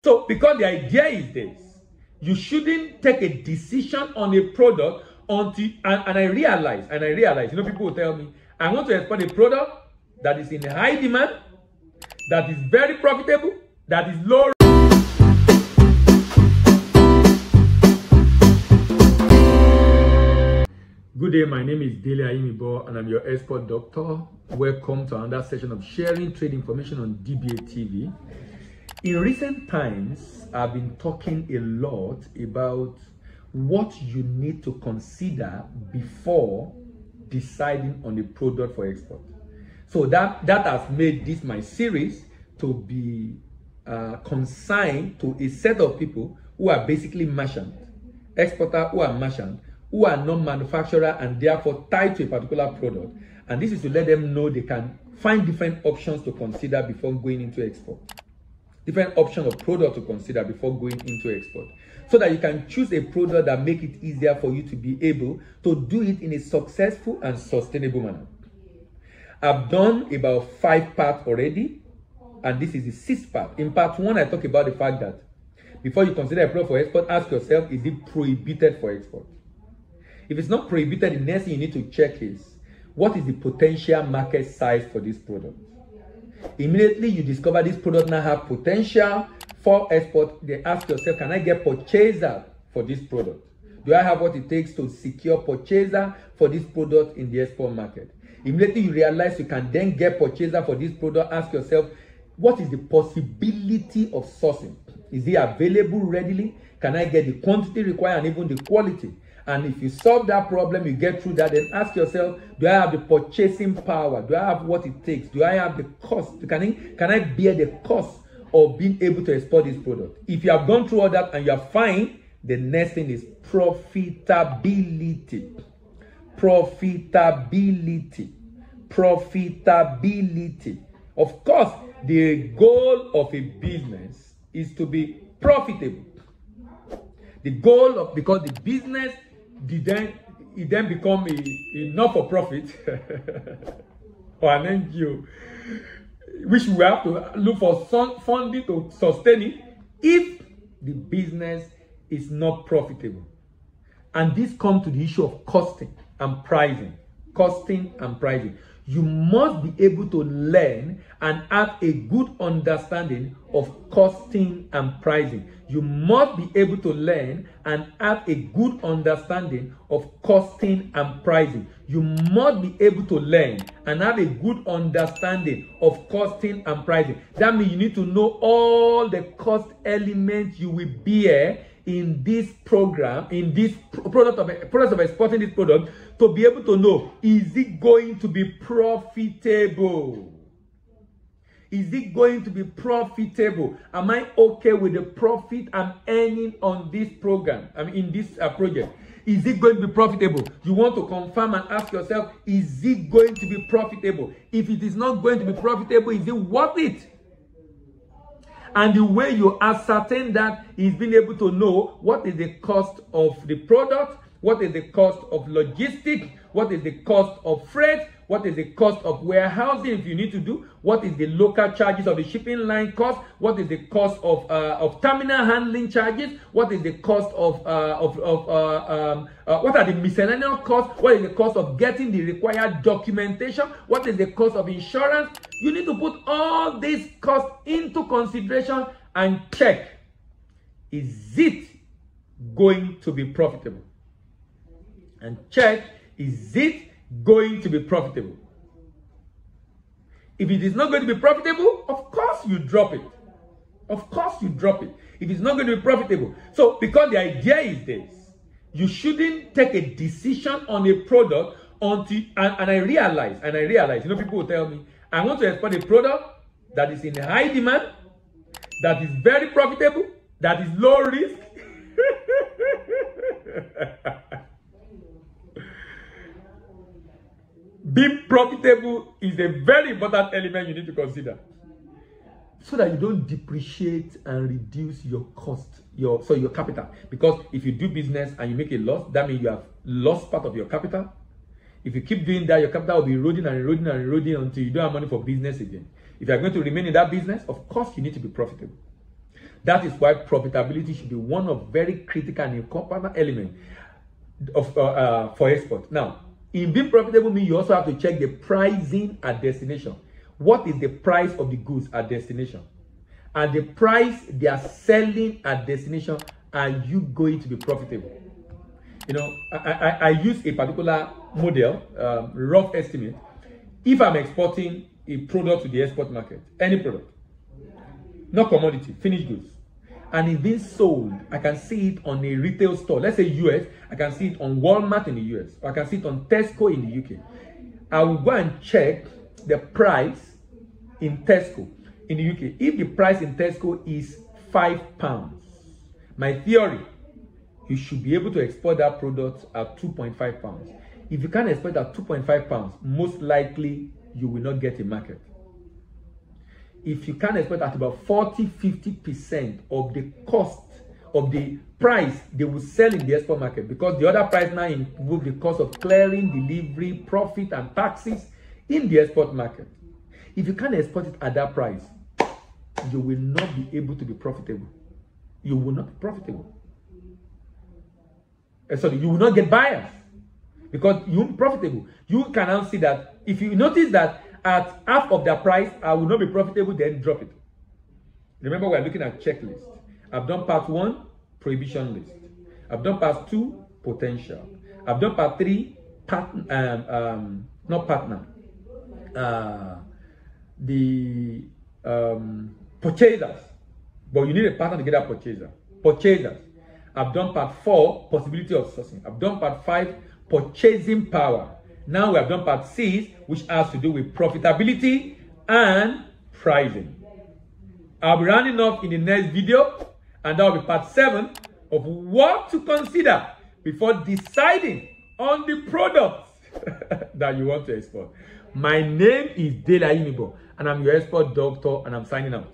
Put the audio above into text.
So, because the idea is this, you shouldn't take a decision on a product until, and I realize, people will tell me, I want to export a product that is in high demand, that is very profitable, that is low. Good day, my name is Dele Ayimibo and I'm your export doctor. Welcome to another session of sharing trade information on DBA TV. In recent times, I've been talking a lot about what you need to consider before deciding on a product for export. So that has made this my series to be consigned to a set of people who are basically merchant, exporter who are merchant, who are non-manufacturer and therefore tied to a particular product. And this is to let them know they can find different options to consider before going into export. Different options of product to consider before going into export, so that you can choose a product that make it easier for you to be able to do it in a successful and sustainable manner. I've done about 5 parts already, and this is the 6th part. In part 1, I talk about the fact that before you consider a product for export, ask yourself, is it prohibited for export? If it's not prohibited, the next thing you need to check is, what is the potential market size for this product? Immediately you discover this product now have potential for export, then ask yourself, can I get purchaser for this product? Do I have what it takes to secure purchaser for this product in the export market? Immediately you realize you can then get purchaser for this product, ask yourself, what is the possibility of sourcing? Is it available readily? Can I get the quantity required and even the quality? And if you solve that problem, you get through that, then ask yourself, do I have the purchasing power? Do I have what it takes? Do I have the cost? Can I bear the cost of being able to export this product? If you have gone through all that and you are fine, the next thing is profitability. Profitability. Profitability. Of course, the goal of a business is to be profitable. The goal of, because the business it then become a not-for-profit or an NGO, which we have to look for funding to sustain it if the business is not profitable. And this comes to the issue of costing and pricing. Costing and pricing. You must be able to learn and have a good understanding of costing and pricing. You must be able to learn and have a good understanding of costing and pricing. You must be able to learn and have a good understanding of costing and pricing. That means you need to know all the cost elements you will bear in this program, in this process of exporting this product, to be able to know, is it going to be profitable? Is it going to be profitable? Am I okay with the profit I'm earning on this program? In this project? Is it going to be profitable? You want to confirm and ask yourself, is it going to be profitable? If it is not going to be profitable, is it worth it? And the way you ascertain that is being able to know what is the cost of the product, what is the cost of logistics, what is the cost of freight, what is the cost of warehousing if you need to do, what is the local charges of the shipping line cost, what is the cost of terminal handling charges, what is the cost of what are the miscellaneous costs, what is the cost of getting the required documentation, what is the cost of insurance. You need to put all these costs into consideration and check, is it going to be profitable? And check, is it going to be profitable? If it is not going to be profitable, of course you drop it. Of course you drop it. If it's not going to be profitable. So, because the idea is this, you shouldn't take a decision on a product until, and I realize, people will tell me, I want to export a product that is in high demand, that is very profitable, that is low risk. Being profitable is a very important element you need to consider, so that you don't depreciate and reduce your cost, your capital. Because if you do business and you make a loss, that means you have lost part of your capital. If you keep doing that, your capital will be eroding and eroding and eroding until you don't have money for business again. If you are going to remain in that business, of course you need to be profitable. That is why profitability should be one of very critical and important element of for export. Now, in being profitable means you also have to check the pricing at destination. What is the price of the goods at destination? And the price they are selling at destination, are you going to be profitable? You know, I use a particular model, rough estimate. If I'm exporting a product to the export market, any product, not commodity, finished goods, and it's being sold, I can see it on a retail store. Let's say US, I can see it on Walmart in the US, or I can see it on Tesco in the UK. I will go and check the price in Tesco in the UK. If the price in Tesco is £5, my theory, you should be able to export that product at £2.5. If you can't export at £2.5, most likely you will not get a market. If you can expect at about 40-50% of the cost of the price they will sell in the export market, because the other price now involves the cost of clearing, delivery, profit, and taxes in the export market. If you can't export it at that price, you will not be able to be profitable. You will not be profitable. Sorry, you will not get buyers because you won't be profitable. You can now see that if you notice that at half of the price, I will not be profitable, then drop it. Remember, we're looking at checklist. I've done part 1, prohibition list. I've done part 2, potential. I've done part 3, not partner. The purchasers. But you need a partner to get that purchaser. Purchasers. I've done part 4, possibility of sourcing. I've done part 5, purchasing power. Now we have done part 6, which has to do with profitability and pricing. I'll be rounding up in the next video, and that will be part 7 of what to consider before deciding on the products that you want to export. My name is Dele Ayimibo, and I'm your export doctor, and I'm signing out.